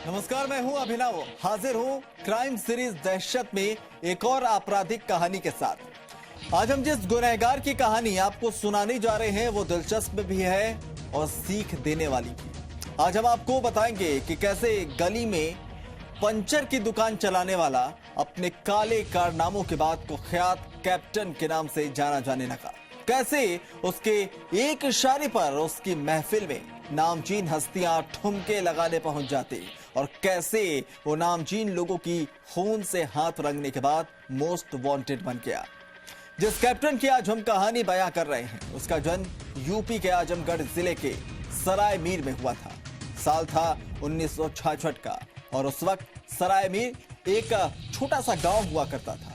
नमस्कार, मैं हूं अभिनव, हाजिर हूं क्राइम सीरीज दहशत में एक और आपराधिक कहानी के साथ। आज हम जिस गुनहगार की कहानी आपको सुनाने जा रहे हैं वो दिलचस्प भी है और सीख देने वाली भी। आज हम आपको बताएंगे कि कैसे गली में पंचर की दुकान चलाने वाला अपने काले कारनामों के बाद कुख्यात कैप्टन के नाम से जाना जाने लगा। कैसे उसके एक इशारे पर उसकी महफिल में नामचीन हस्तियां ठुमके लगाने पहुंच जाती और कैसे वो नामचीन लोगों की खून से हाथ रंगने के बाद मोस्ट वांटेड बन गया। जिस कैप्टन की आज हम कहानी बयां कर रहे हैं उसका जन्म यूपी के आजमगढ़ जिले के सराय मीर में हुआ था। साल था 1966 का और उस वक्त सराय मीर एक छोटा सा गांव हुआ करता था।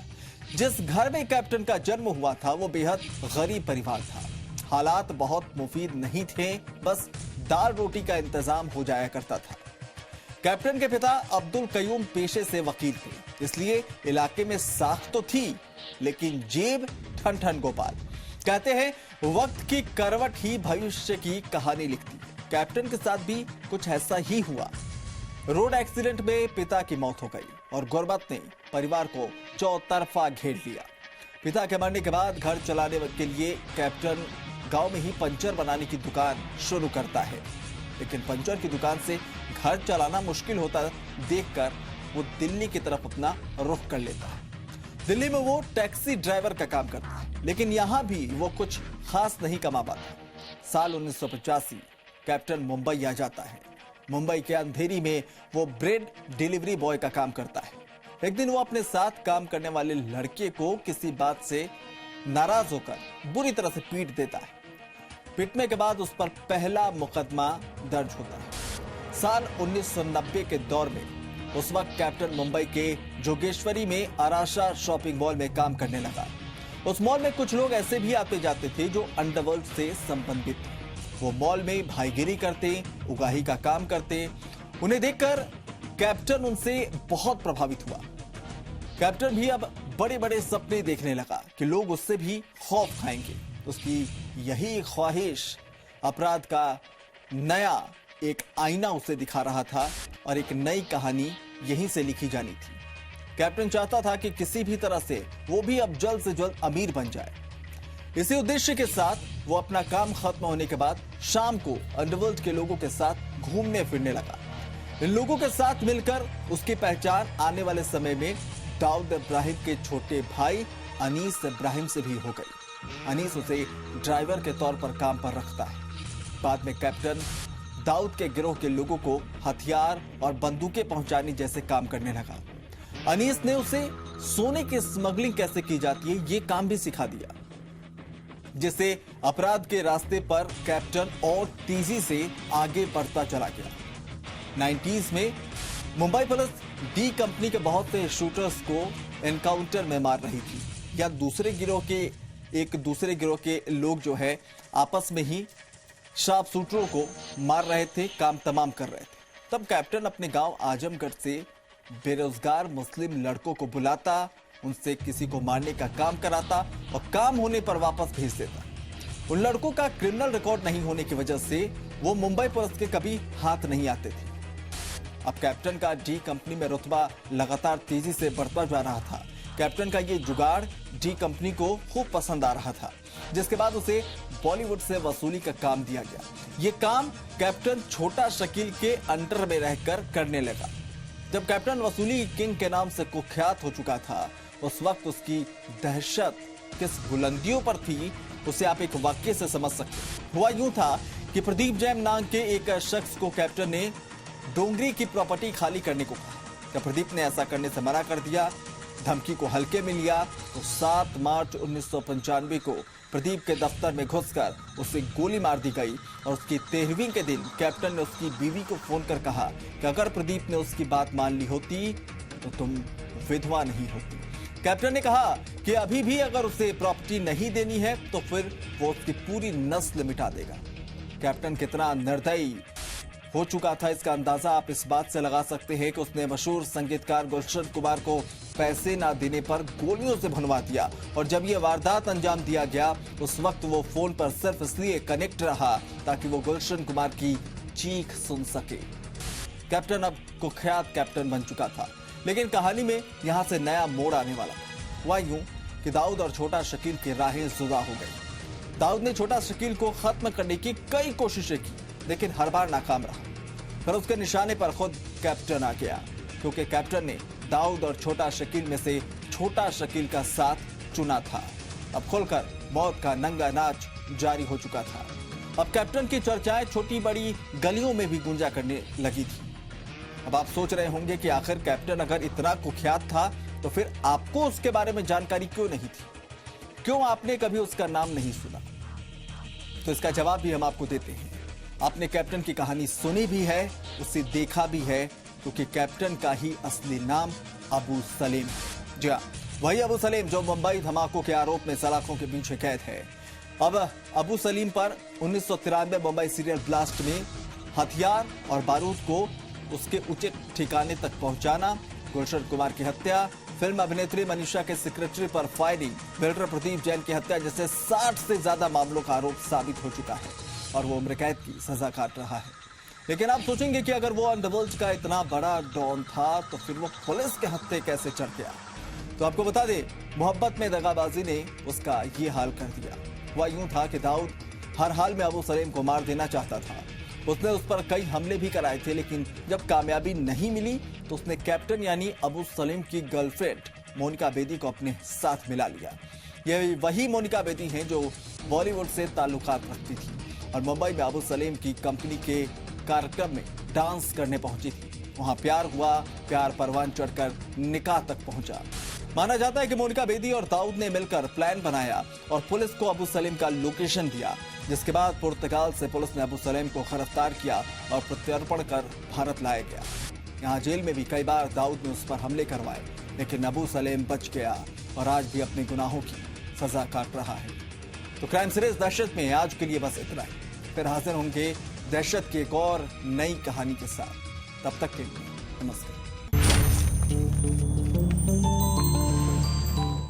जिस घर में कैप्टन का जन्म हुआ था वो बेहद गरीब परिवार था। हालात बहुत मुफीद नहीं थे, बस दाल रोटी का इंतजाम हो जाया करता था। कैप्टन के पिता अब्दुल कयूम पेशे से वकील थे, इसलिए इलाके में साख तो थी लेकिन जेब ठन ठन गोपाल। कहते हैं वक्त की करवट ही भविष्य की कहानी लिखती है। कैप्टन के साथ भी कुछ ऐसा ही हुआ। रोड एक्सीडेंट में पिता की मौत हो गई और गुर्बत ने परिवार को चौतरफा घेर लिया। पिता के मरने के बाद घर चलाने के लिए कैप्टन गांव में ही पंचर बनाने की दुकान शुरू करता है, लेकिन पंचर की दुकान से घर चलाना मुश्किल होता देखकर वो दिल्ली की तरफ अपना रुख कर लेता है। दिल्ली में वो टैक्सी ड्राइवर का काम करता है, लेकिन यहां भी वो कुछ खास नहीं कमा पाता। साल 1985 कैप्टन मुंबई आ जाता है। मुंबई के अंधेरी में वो ब्रेड डिलीवरी बॉय का काम करता है। एक दिन वो अपने साथ काम करने वाले लड़के को किसी बात से नाराज होकर बुरी तरह से पीट देता है। पीटने के बाद उस पर पहला मुकदमा दर्ज होता है। साल 1990 के दौर में उस वक्त कैप्टन मुंबई के जोगेश्वरी में आराशा शॉपिंग मॉल में काम करने लगा। उस मॉल में कुछ लोग ऐसे भी आते जाते थे जो अंडरवर्ल्ड से संबंधित थे। वो मॉल में भाईगिरी करते, उगाही का काम करते। उन्हें देखकर कैप्टन उनसे बहुत प्रभावित हुआ। कैप्टन भी अब बड़े बड़े सपने देखने लगा कि लोग उससे भी खौफ खाएंगे। उसकी यही ख्वाहिश अपराध का नया एक आईना उसे दिखा रहा था और एक नई कहानी यहीं से लिखी जानी थी। कैप्टन चाहता था कि किसी भी तरह से वो भी अब जल्द से जल्द अमीर बन जाए। इसी उद्देश्य के साथ वो अपना काम खत्म होने के बाद शाम को अंडरवर्ल्ड के लोगों के साथ घूमने फिरने लगा। इन लोगों के साथ मिलकर उसकी पहचान आने वाले समय में दाऊद इब्राहिम के छोटे भाई अनीस इब्राहिम से भी हो गई। अनीस उसे ड्राइवर के तौर पर काम पर रखता है। बाद में कैप्टन दाऊद के गिरोह के लोगों को हथियार और बंदूकें पहुंचाने जैसे काम करने लगा। अनीस ने उसे सोने की स्मगलिंग कैसे की जाती है ये काम भी सिखा दिया, जिससे अपराध के रास्ते पर कैप्टन और तेजी से आगे बढ़ता चला गया। 90s में मुंबई पुलिस डी कंपनी के बहुत से शूटर्स को एनकाउंटर में मार रही थी, या दूसरे गिरोह के लोग जो है आपस में ही शार्प शूटरों को मार रहे थे, काम तमाम कर रहे थे। तब कैप्टन अपने गांव आजमगढ़ से बेरोजगार मुस्लिम लड़कों को बुलाता, उनसे किसी को मारने का काम कराता और काम होने पर वापस भेज देता। उन लड़कों का क्रिमिनल रिकॉर्ड नहीं होने की वजह से वो मुंबई पुलिस के कभी हाथ नहीं आते थे। अब कैप्टन का डी कंपनी में रुतबा लगातार तेजी से बढ़ता जा रहा था। कैप्टन का ये जुगाड़ डी कंपनी को खूब पसंद आ रहा था, जिसके बाद उसे बॉलीवुड से वसूली का काम दिया गया। ये काम कैप्टन छोटा शकील के अंडर में रहकर करने लगा। जब कैप्टन वसूली किंग के नाम से कुख्यात हो चुका था, उस वक्त उसकी दहशत किस बुलंदियों पर थी उसे आप एक वाक्य से समझ सकते। हुआ यूं था कि प्रदीप जैन नाम के एक शख्स को कैप्टन ने डोंगरी की प्रॉपर्टी खाली करने को कहा। जब प्रदीप ने ऐसा करने से मना कर दिया, धमकी को हल्के में लिया, तो 7 मार्च 1995 को प्रदीप के दफ्तर में घुसकर उसे गोली मार दी गई और उसकी 13वीं के दिन कैप्टन ने उसकी बीवी को फोन कर कहा कि अगर प्रदीप ने उसकी बात मान ली होती तो तुम विधवा नहीं होती। कैप्टन ने कहा कि अभी भी अगर उसे प्रॉपर्टी नहीं देनी है तो फिर वो उसकी पूरी नस्ल मिटा देगा। कैप्टन कितना निर्दयी हो चुका था इसका अंदाजा आप इस बात से लगा सकते हैं कि उसने मशहूर संगीतकार गुलशन कुमार को पैसे ना देने पर गोलियों से भुनवा दिया, और जब यह वारदात अंजाम दिया गया उस वक्त वो फोन पर सिर्फ इसलिए कनेक्ट रहा ताकि वो गुलशन कुमार की चीख सुन सके। कैप्टन अब कुख्यात कैप्टन बन चुका था, लेकिन कहानी में यहां से नया मोड़ आने वाला था। वह यूं कि दाऊद और छोटा शकील की राहें जुदा हो गई। दाऊद ने छोटा शकील को खत्म करने की कई कोशिशें की, लेकिन हर बार नाकाम रहा। फिर उसके निशाने पर खुद कैप्टन आ गया, क्योंकि कैप्टन ने दाऊद और छोटा शकील में से छोटा शकील का साथ चुना था। अब खुलकर मौत का नंगा नाच जारी हो चुका था। अब कैप्टन की चर्चाएं छोटी बड़ी गलियों में भी गूंजा करने लगी थी। अब आप सोच रहे होंगे कि आखिर कैप्टन अगर इतना कुख्यात था तो फिर आपको उसके बारे में जानकारी क्यों नहीं थी, क्यों आपने कभी उसका नाम नहीं सुना? तो इसका जवाब भी हम आपको देते हैं। आपने कैप्टन की कहानी सुनी भी है, उसे देखा भी है, क्योंकि कैप्टन का ही असली नाम अबू सलीम है। जी हाँ, वही अबू सलीम जो मुंबई धमाकों के आरोप में सलाखों के पीछे कैद है। अब अबू सलीम पर 1993 मुंबई सीरियल ब्लास्ट में हथियार और बारूद को उसके उचित ठिकाने तक पहुंचाना, गुलशन कुमार की हत्या, फिल्म अभिनेत्री मनीषा के सेक्रेटरी पर फायरिंग, बिल्डर प्रदीप जैन की हत्या जैसे 60 से ज्यादा मामलों का आरोप साबित हो चुका है और वो उम्र कैद की सजा काट रहा है। लेकिन आप सोचेंगे कि अगर वो अंडरवर्ल्ड का इतना बड़ा डॉन था तो फिर वो पुलिस के हत्थे कैसे चढ़ गया? तो आपको बता दें, मोहब्बत में दगाबाजी ने उसका ये हाल कर दिया। वह यूं था कि दाऊद हर हाल में अबू सलीम को मार देना चाहता था। उसने उस पर कई हमले भी कराए थे, लेकिन जब कामयाबी नहीं मिली तो उसने कैप्टन यानी अबू सलीम की गर्लफ्रेंड मोनिका बेदी को अपने साथ मिला लिया। ये वही मोनिका बेदी हैं जो बॉलीवुड से ताल्लुकात रखती थी और मुंबई में अबू सलीम की कंपनी के कार्यक्रम में डांस करने पहुंची थी। वहां प्यार हुआ, प्यार परवान चढ़कर निकाह तक पहुंचा। माना जाता है कि मोनिका बेदी और दाऊद ने मिलकर प्लान बनाया और पुलिस को अबू सलीम का लोकेशन दिया, जिसके बाद पुर्तगाल से पुलिस ने अबू सलीम को गिरफ्तार किया और प्रत्यर्पण कर भारत लाया गया। यहाँ जेल में भी कई बार दाऊद ने उस पर हमले करवाए, लेकिन अबू सलीम बच गया और आज भी अपने गुनाहों की सजा काट रहा है। तो क्राइम सीरीज दहशत में आज के लिए बस इतना ही। फिर हाजिर होंगे दहशत की एक और नई कहानी के साथ। तब तक के लिए नमस्कार।